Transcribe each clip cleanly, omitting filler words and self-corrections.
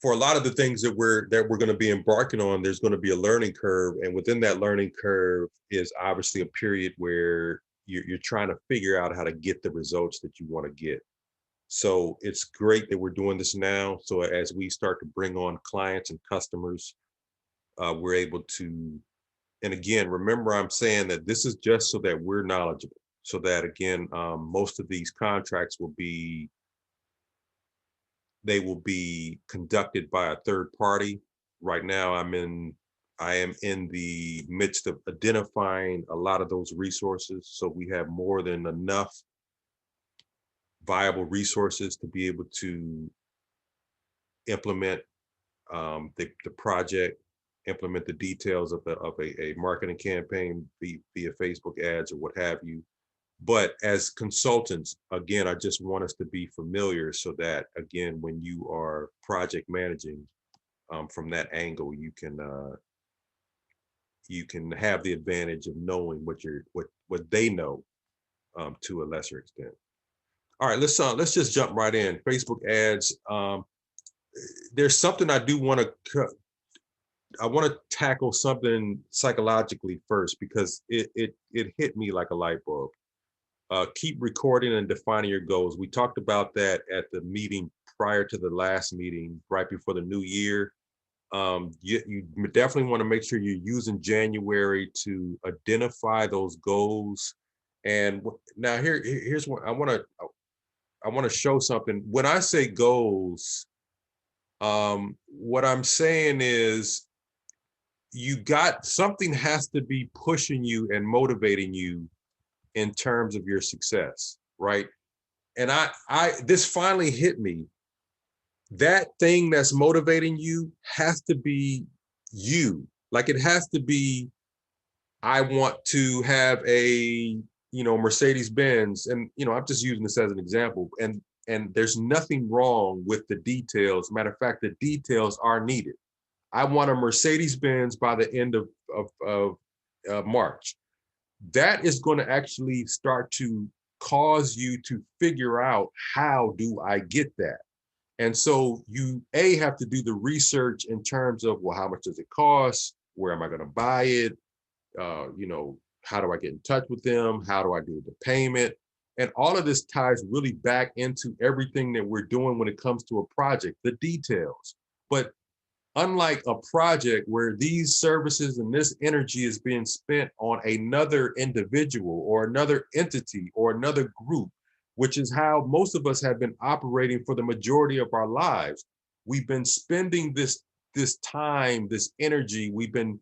for a lot of the things that we're going to be embarking on, there's going to be a learning curve, and within that learning curve is obviously a period where you're trying to figure out how to get the results that you want to get. So it's great that we're doing this now. So as we start to bring on clients and customers, we're able to, and again, remember I'm saying that this is just so that we're knowledgeable, so that again, most of these contracts will be conducted by a third party. Right now, I am in the midst of identifying a lot of those resources. So we have more than enough viable resources to be able to implement the project, implement the details of a marketing campaign via Facebook ads or what have you. But as consultants, again, I just want us to be familiar so that, again, when you are project managing from that angle, you can have the advantage of knowing what they know to a lesser extent. All right, let's just jump right in. Facebook ads. There's something I do want to. I want to tackle something psychologically first, because it hit me like a light bulb. Keep recording and defining your goals. We talked about that at the meeting prior to the last meeting, right before the new year. You definitely want to make sure you're using January to identify those goals. And now here's what I want to show something. When I say goals, what I'm saying is something has to be pushing you and motivating you in terms of your success, right? And this finally hit me. That thing that's motivating you has to be you. Like, it has to be, I want to have a, Mercedes Benz, and I'm just using this as an example. And there's nothing wrong with the details. Matter of fact, the details are needed. I want a Mercedes Benz by the end of March. That is going to actually start to cause you to figure out, how do I get that? And so you have to do the research in terms of, well, how much does it cost? Where am I going to buy it? How do I get in touch with them? How do I do the payment? And all of this ties really back into everything that we're doing when it comes to a project, the details. But unlike a project where these services and this energy is being spent on another individual or another entity or another group, which is how most of us have been operating for the majority of our lives. We've been spending this time, this energy, we've been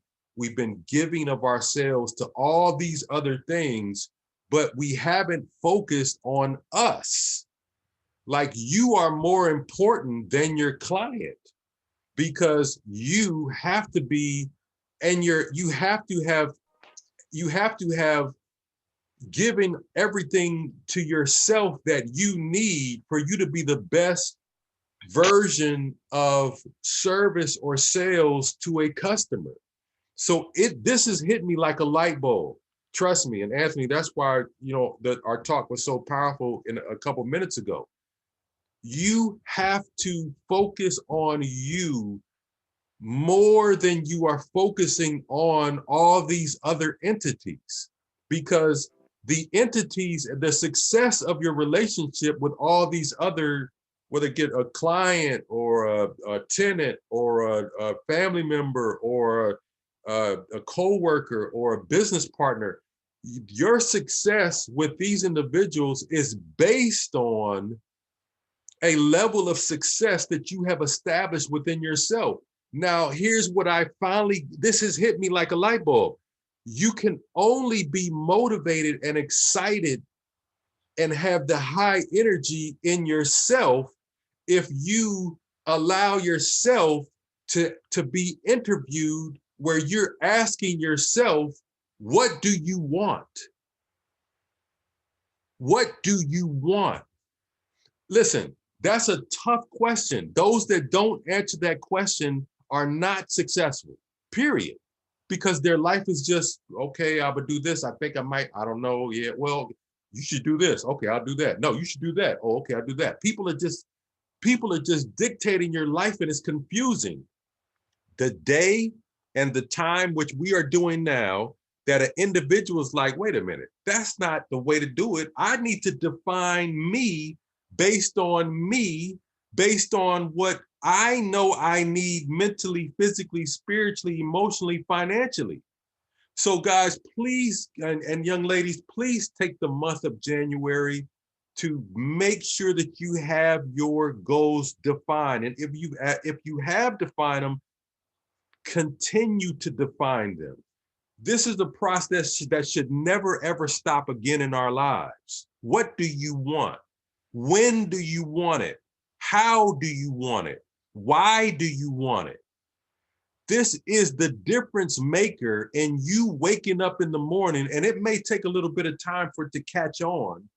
giving of ourselves to all these other things, but we haven't focused on us. Like, you are more important than your client, because you have to be, and you have to have given everything to yourself that you need for you to be the best version of service or sales to a customer. So this has hit me like a light bulb. Trust me. And Anthony, that's why, our talk was so powerful in a couple minutes ago. You have to focus on you more than you are focusing on all these other entities, because the entities, the success of your relationship with all these other, whether it get a client or a tenant or a family member or a co-worker or a business partner, your success with these individuals is based on a level of success that you have established within yourself. Now, here's what this has hit me like a light bulb. You can only be motivated and excited and have the high energy in yourself if you allow yourself to be interviewed, where you're asking yourself, what do you want? What do you want? Listen, that's a tough question. Those that don't answer that question are not successful, period. Because their life is just, okay, I would do this. I think I might, I don't know. Yeah, well, you should do this. Okay, I'll do that. No, you should do that. Oh, okay, I'll do that. People People are just dictating your life and it's confusing. The day and the time which we are doing now, that an individual is like, wait a minute, that's not the way to do it. I need to define me based on me, based on what I know I need mentally, physically, spiritually, emotionally, financially. So guys, please, and young ladies, please take the month of January to make sure that you have your goals defined. And if you have defined them, continue to define them. This is a process that should never, ever stop again in our lives. What do you want? When do you want it? How do you want it? Why do you want it? This is the difference maker in you waking up in the morning, and it may take a little bit of time for it to catch on.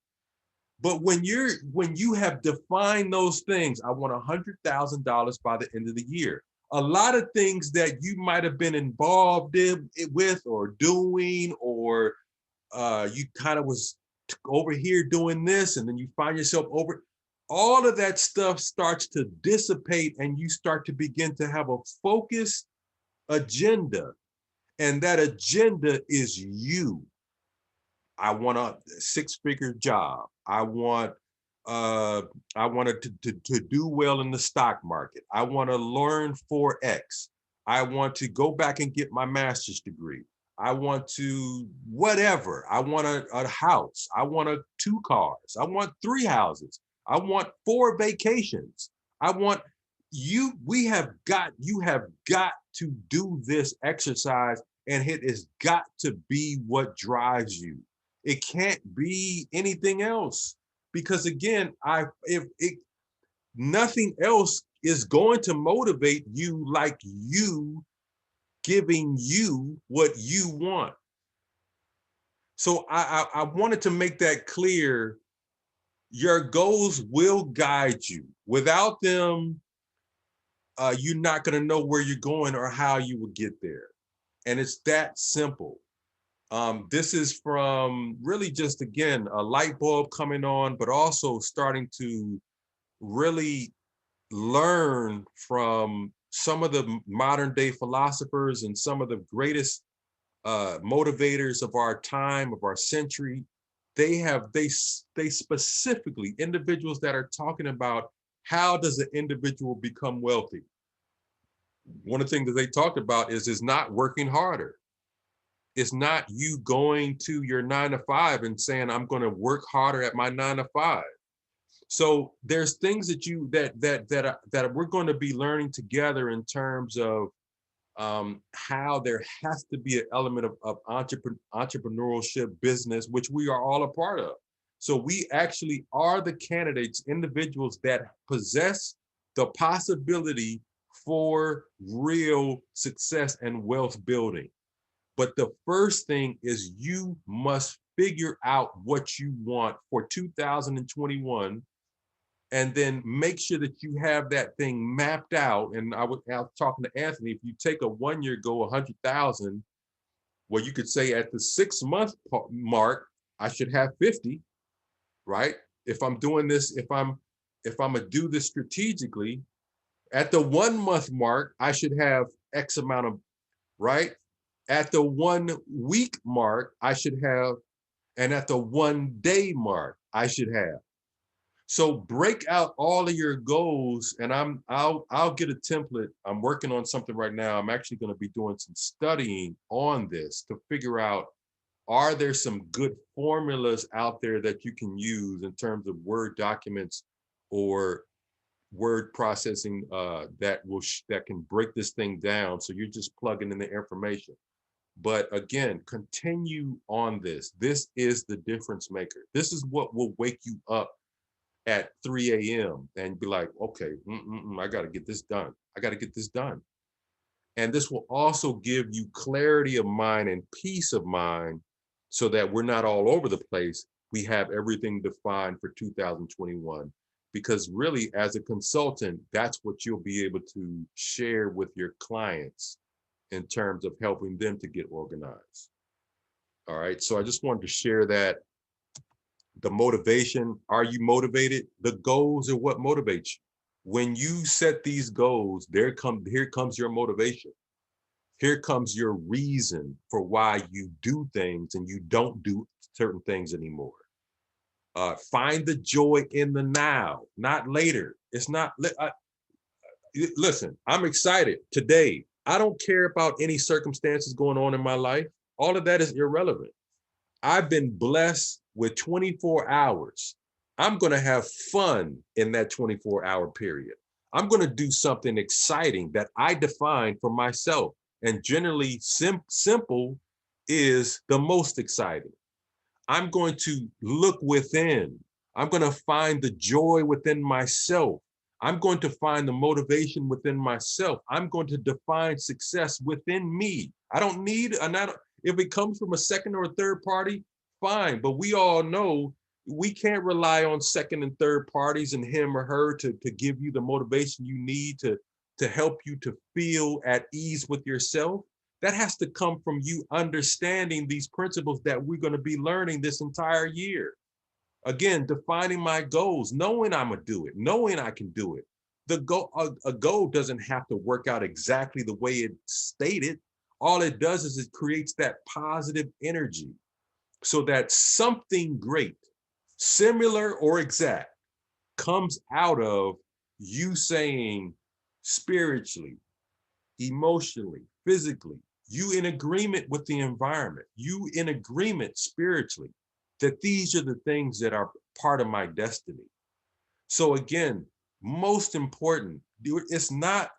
But when you have defined those things, I want $100,000 by the end of the year. A lot of things that you might have been involved with or doing, or you kind of was over here doing this, and then you find yourself over. All of that stuff starts to dissipate, and you start to begin to have a focused agenda, and that agenda is you. I want a six-figure job. I want to do well in the stock market. I want to learn Forex. I want to go back and get my master's degree. I want to whatever. I want a house. I want two cars. I want three houses. I want 4 vacations. I want you. You have got to do this exercise, and it has got to be what drives you. It can't be anything else, because again, nothing else is going to motivate you like you giving you what you want. So I wanted to make that clear. Your goals will guide you. Without them, you're not going to know where you're going or how you will get there. And it's that simple. This is from really just, again, a light bulb coming on, but also starting to really learn from some of the modern day philosophers and some of the greatest motivators of our time, of our century. They specifically, individuals that are talking about how does an individual become wealthy. One of the things that they talked about is not working harder. It's not you going to your 9 to 5 and saying, I'm going to work harder at my 9 to 5. So there's things that we're going to be learning together in terms of how there has to be an element of entrepreneurship, business, which we are all a part of. So we actually are the candidates, individuals that possess the possibility for real success and wealth building. But the first thing is you must figure out what you want for 2021, and then make sure that you have that thing mapped out. And I was talking to Anthony, if you take a 1-year goal, 100,000, well, you could say at the 6-month mark, I should have 50, right? If I'm doing this, if I'm gonna do this strategically, at the 1-month mark, I should have X amount of, right? At the 1-week mark, I should have, and at the 1-day mark, I should have. So break out all of your goals, and I'll get a template. I'm working on something right now. I'm actually going to be doing some studying on this to figure out, are there some good formulas out there that you can use in terms of Word documents or word processing that can break this thing down, so you're just plugging in the information. But again, continue on this. This is the difference maker. This is what will wake you up at 3 a.m. and be like, okay, I got to get this done. I got to get this done. And this will also give you clarity of mind and peace of mind, so that we're not all over the place. We have everything defined for 2021. Because really, as a consultant, that's what you'll be able to share with your clients in terms of helping them to get organized. All right, so I just wanted to share that. The motivation, are you motivated? The goals are what motivates you. When you set these goals, here comes your motivation. Here comes your reason for why you do things and you don't do certain things anymore. Find the joy in the now, not later. It's not, listen, I'm excited today. I don't care about any circumstances going on in my life. All of that is irrelevant. I've been blessed with 24 hours. I'm going to have fun in that 24-hour period. I'm going to do something exciting that I define for myself. And generally, simple is the most exciting. I'm going to look within. I'm going to find the joy within myself. I'm going to find the motivation within myself. I'm going to define success within me. I don't need another. If it comes from a second or a third party, fine. But we all know we can't rely on second and third parties and him or her to give you the motivation you need to help you to feel at ease with yourself. That has to come from you understanding these principles that we're going to be learning this entire year. Again, defining my goals, knowing I'm going to do it, knowing I can do it. A goal doesn't have to work out exactly the way it's stated. All it does is it creates that positive energy so that something great, similar or exact, comes out of you saying spiritually, emotionally, physically, you in agreement with the environment, you in agreement spiritually, that these are the things that are part of my destiny. So again, most important, it's not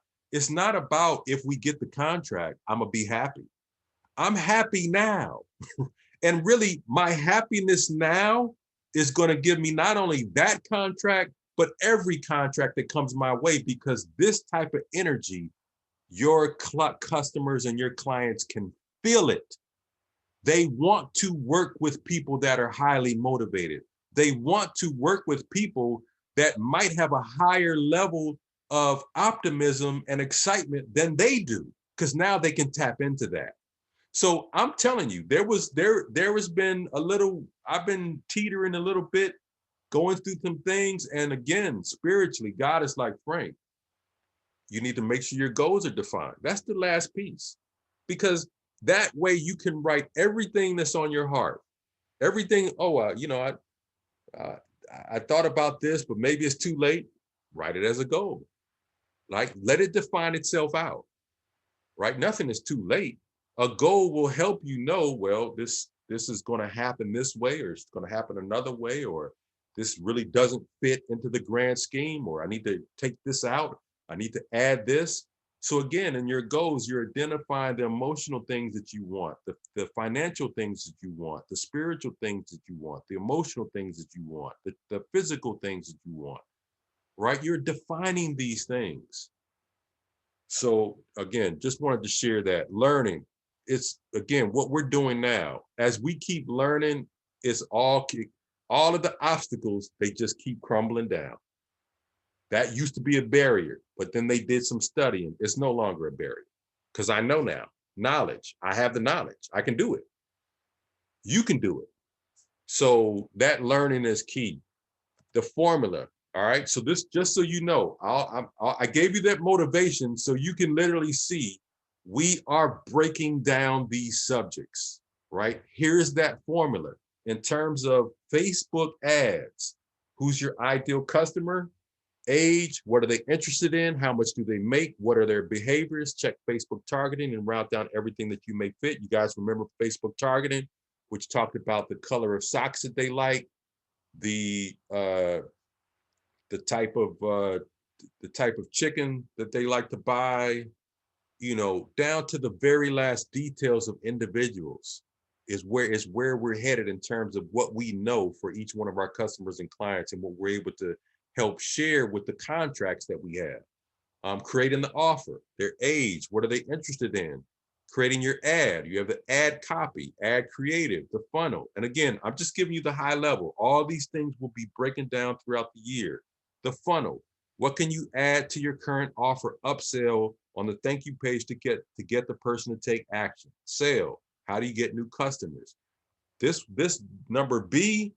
about if we get the contract, I'm gonna be happy. I'm happy now. And really, my happiness now is going to give me not only that contract, but every contract that comes my way, because this type of energy, your customers and your clients can feel it. They want to work with people that are highly motivated. They want to work with people that might have a higher level of optimism and excitement than they do, because now they can tap into that. So I'm telling you, there has been a little, I've been teetering a little bit, going through some things. And again, spiritually, God is like, Frank, you need to make sure your goals are defined. That's the last piece, because that way you can write everything that's on your heart. Everything, uh, I thought about this, but maybe it's too late. Write it as a goal. Like, let it define itself out, right? Nothing is too late. A goal will help you know, well, this is going to happen this way, or it's going to happen another way, or this really doesn't fit into the grand scheme, or I need to take this out. I need to add this. So again, in your goals, you're identifying the emotional things that you want, the financial things that you want, the spiritual things that you want, the emotional things that you want, the physical things that you want, right? You're defining these things. So again, just wanted to share that learning. It's again what we're doing now. As we keep learning, it's all of the obstacles, they just keep crumbling down. That used to be a barrier, but then they did some studying. It's no longer a barrier, because I know now. Knowledge. I have the knowledge. I can do it. You can do it. So that learning is key. The formula. All right. So this, just so you know, I gave you that motivation so you can literally see we are breaking down these subjects, right? Here's that formula in terms of Facebook ads. Who's your ideal customer? Age, what are they interested in? How much do they make? What are their behaviors? Check Facebook targeting and route down everything that you may fit. You guys remember Facebook targeting, which talked about the color of socks that they like, the type of chicken that they like to buy, down to the very last details of individuals is where we're headed in terms of what we know for each one of our customers and clients, and what we're able to help share with the contracts that we have. Creating the offer, their age, what are they interested in? Creating your ad, you have the ad copy, ad creative, the funnel. And again, I'm just giving you the high level. All these things will be breaking down throughout the year. The funnel, what can you add to your current offer upsell on the thank you page to get the person to take action? Sale, how do you get new customers? This number B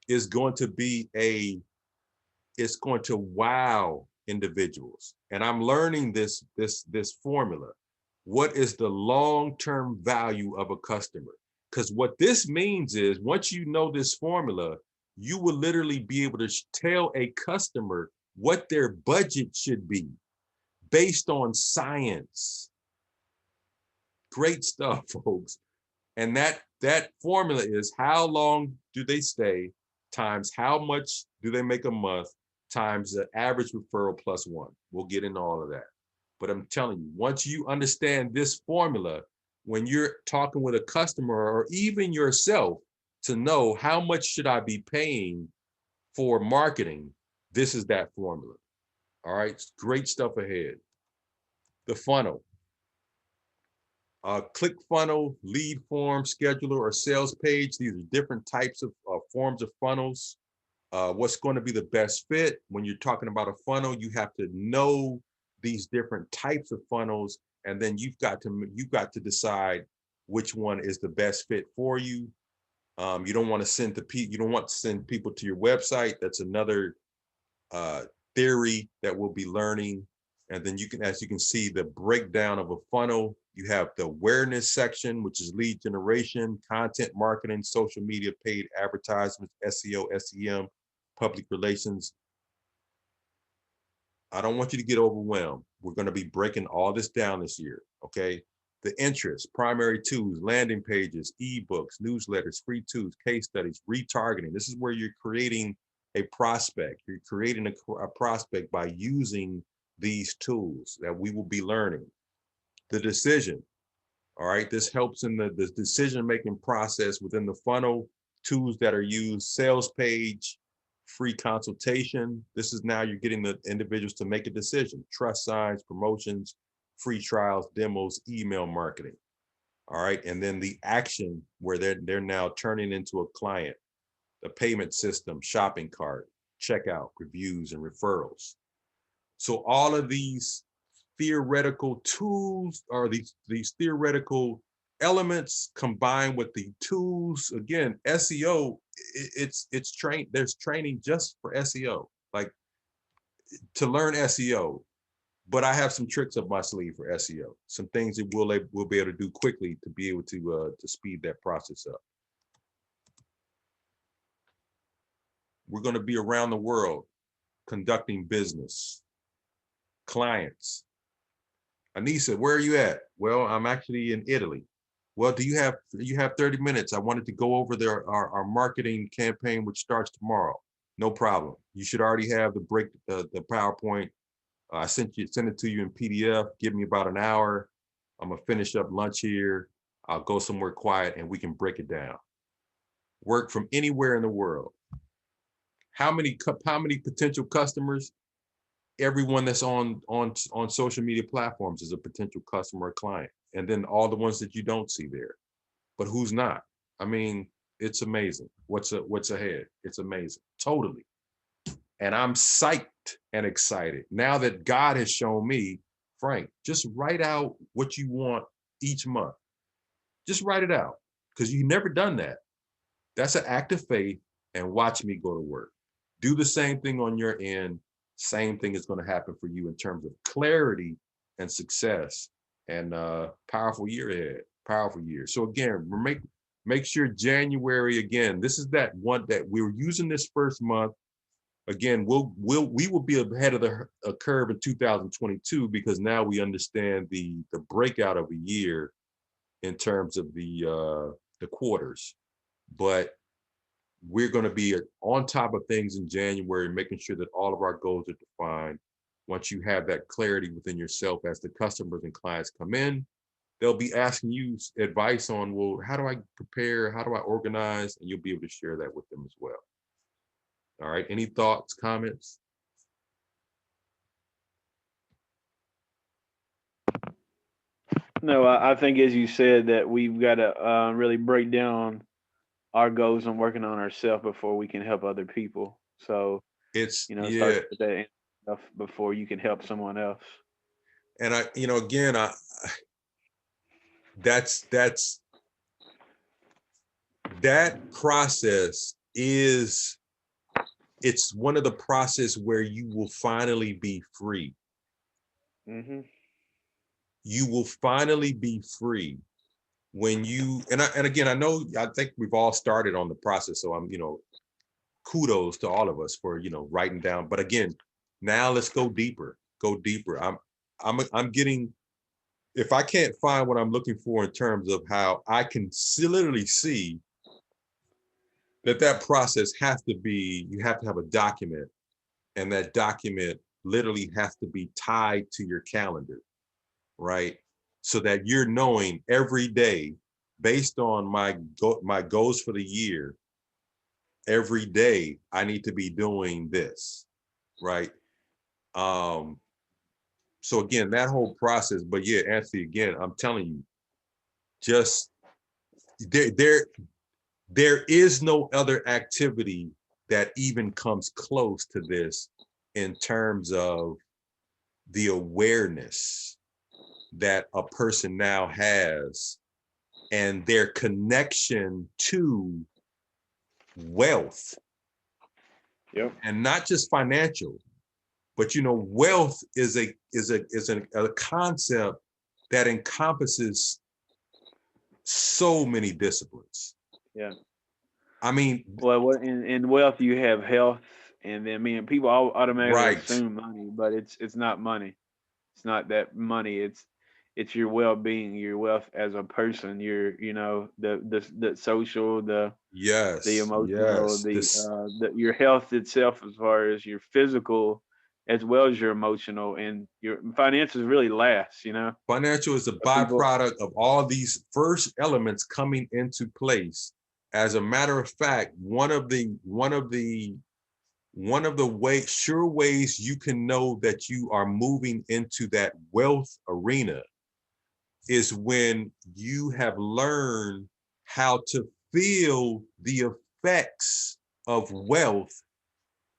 is going to be it's going to wow individuals. And I'm learning this formula. What is the long-term value of a customer? Because what this means is once you know this formula, you will literally be able to tell a customer what their budget should be based on science. Great stuff, folks. And that formula is how long do they stay times how much do they make a month times the average referral plus one. We'll get into all of that. But I'm telling you, once you understand this formula, when you're talking with a customer or even yourself to know how much should I be paying for marketing, this is that formula. All right, great stuff ahead. The funnel. Click funnel, lead form, scheduler, or sales page. These are different types of forms of funnels. What's going to be the best fit? When you're talking about a funnel, you have to know these different types of funnels, and then you've got to decide which one is the best fit for you. You don't want to send people to your website. That's another theory that we'll be learning. And then as you can see, the breakdown of a funnel. You have the awareness section, which is lead generation, content marketing, social media, paid advertisements, SEO, SEM, public relations. I don't want you to get overwhelmed. We're going to be breaking all this down this year, okay? The interest, primary tools, landing pages, ebooks, newsletters, free tools, case studies, retargeting. This is where you're creating a prospect. You're creating a prospect by using these tools that we will be learning. The decision, all right? This helps in the decision-making process within the funnel. Tools that are used, sales page, free consultation. This is now you're getting the individuals to make a decision. Trust signs, promotions, free trials, demos, email marketing. All right, and then the action where they're now turning into a client. The payment system, shopping cart, checkout, reviews, and referrals. So all of these theoretical tools or these theoretical elements combined with the tools. Again, SEO, it's trained. There's training just for SEO, like to learn SEO. But I have some tricks up my sleeve for SEO. Some things that we'll be able to do quickly to be able to speed that process up. We're going to be around the world conducting business. Clients. Anissa, where are you at? Well, I'm actually in Italy. Well, do you have 30 minutes? I wanted to go over our marketing campaign, which starts tomorrow. No problem. You should already have the PowerPoint. I sent it to you in PDF. Give me about an hour. I'm gonna finish up lunch here. I'll go somewhere quiet and we can break it down. Work from anywhere in the world. How many potential customers? Everyone that's on social media platforms is a potential customer or client. And then all the ones that you don't see there. But who's not? I mean, it's amazing. What's ahead? It's amazing. Totally. And I'm psyched and excited. Now that God has shown me, Frank, just write out what you want each month. Just write it out. Because you've never done that. That's an act of faith, and watch me go to work. Do the same thing on your end. Same thing is going to happen for you in terms of clarity and success, and powerful year ahead. Powerful year. So again, make sure January, again, this is that one that we were using this first month. Again, we will be ahead of the curve in 2022 because now we understand the breakout of a year in terms of the quarters. But we're going to be on top of things in January, making sure that all of our goals are defined. Once you have that clarity within yourself, as the customers and clients come in, they'll be asking you advice on, well, how do I prepare? How do I organize? And you'll be able to share that with them as well. All right. Any thoughts, comments? No, I think as you said that we've got to really break down our goals and working on ourselves before we can help other people. So It's start yeah. with that stuff before you can help someone else. And again, that process is it's one of the process where you will finally be free. Mm-hmm. You will finally be free when you, and again, I think we've all started on the process. So I'm, kudos to all of us for, writing down. But again, now let's go deeper, I'm getting, if I can't find what I'm looking for in terms of how I can literally see that process has to be, you have to have a document, and that document literally has to be tied to your calendar, right? So that you're knowing every day, based on my goals for the year, every day I need to be doing this, right? So again, that whole process, but yeah, Anthony, again, I'm telling you, just there is no other activity that even comes close to this in terms of the awareness that a person now has and their connection to wealth. Yep. And not just financial, but wealth is a concept that encompasses so many disciplines. Yeah. I mean, Well, in wealth you have health, and then people automatically right, assume money, but it's not money. It's not that money. It's your well being, your wealth as a person. Your the social, the yes, emotional, yes, this, your health itself, as far as your physical, as well as your emotional, and your finances really last. financial is a But people, byproduct of all these first elements coming into place. As a matter of fact, sure ways you can know that you are moving into that wealth arena is when you have learned how to feel the effects of wealth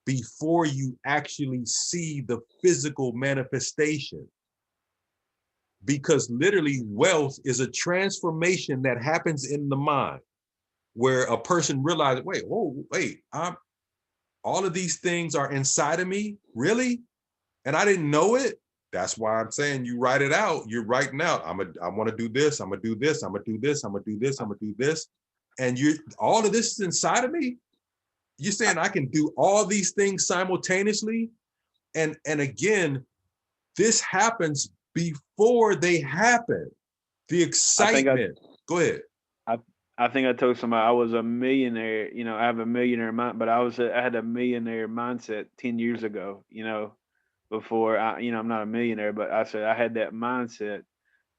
before you actually see the physical manifestation. Because literally, wealth is a transformation that happens in the mind where a person realizes, wait, all of these things are inside of me, really? And I didn't know it. That's why I'm saying you write it out. You're writing out. I want to do this. I'm gonna do this. I'm gonna do this. I'm gonna do this. I'm gonna do this. And all of this is inside of me. You're saying I can do all these things simultaneously. And again, this happens before they happen. The I think I excitement. Go ahead. I I think I told somebody I was a millionaire. I have a millionaire mind, but I had a millionaire mindset 10 years ago. Before I'm not a millionaire, but I said I had that mindset,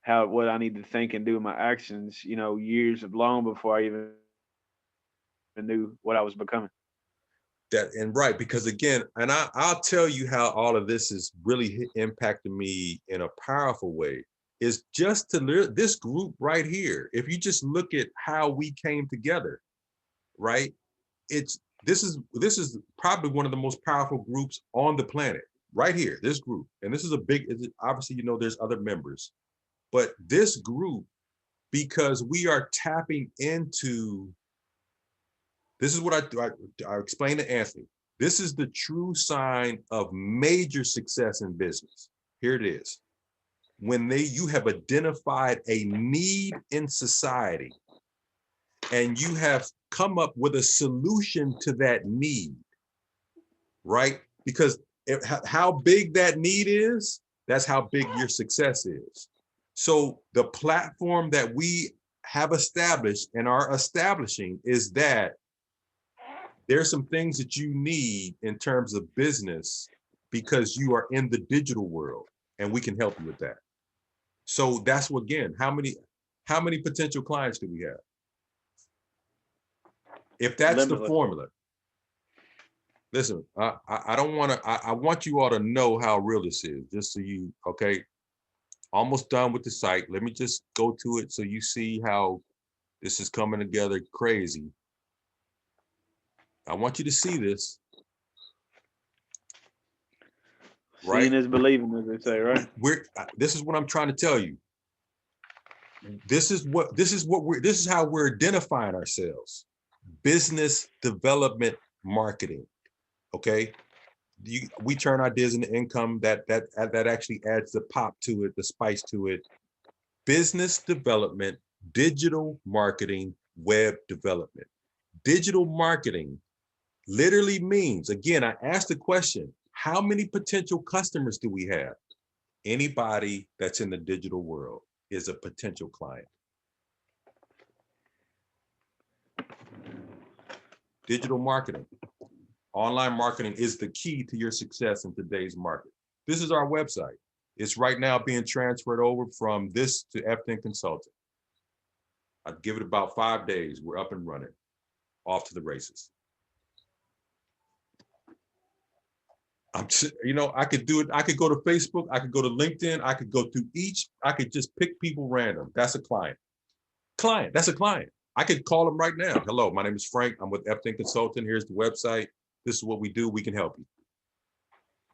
what I need to think and do in my actions. Years long before I even knew what I was becoming. That and right, because again, and I'll tell you how all of this is really impacting me in a powerful way is just this group right here. If you just look at how we came together, right? It's this is probably one of the most powerful groups on the planet, right here. This group, and this is obviously there's other members, but this group, because we are tapping into. This is what I explained to Anthony. This is the true sign of major success in business. Here it is. When you have identified a need in society and you have come up with a solution to that need, right? Because how big that need is, that's how big your success is. So the platform that we have established and are establishing is that there's some things that you need in terms of business because you are in the digital world and we can help you with that. So that's what, again, how many potential clients do we have? If that's the Limitless. formula, listen, I don't want to, I want you all to know how real this is, just so okay, almost done with the site. Let me just go to it so you see how this is coming together crazy. I want you to see this. Seeing Right? is believing, as they say, right? This is what I'm trying to tell you. This is how we're identifying ourselves. Business development marketing. Okay. We turn ideas into income that actually adds the pop to it, the spice to it. Business development, digital marketing, web development. Digital marketing literally means, again, I asked the question, how many potential customers do we have? Anybody that's in the digital world is a potential client. Digital marketing, online marketing is the key to your success in today's market. This is our website. It's right now being transferred over from this to Fdentconsulting. I'd give it about 5 days. We're up and running, off to the races. I could do it. I could go to Facebook. I could go to LinkedIn. I could go through I could just pick people random. That's a client. That's a client. I could call them right now. Hello, my name is Frank. I'm with Fdentconsulting. Here's the website. This is what we do. We can help you.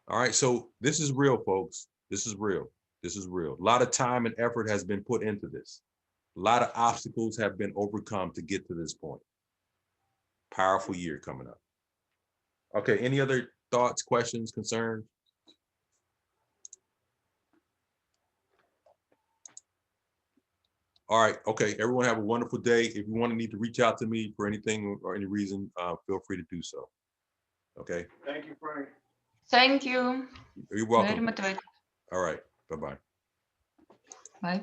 All right. So this is real, folks. This is real. This is real. A lot of time and effort has been put into this. A lot of obstacles have been overcome to get to this point. Powerful year coming up. Okay. Any other thoughts, questions, concerns? All right. Okay. Everyone have a wonderful day. If you need to reach out to me for anything or any reason, feel free to do so. Okay. Thank you, Frank. Thank you. You're welcome. Very motivated. All right. Bye-bye. Bye.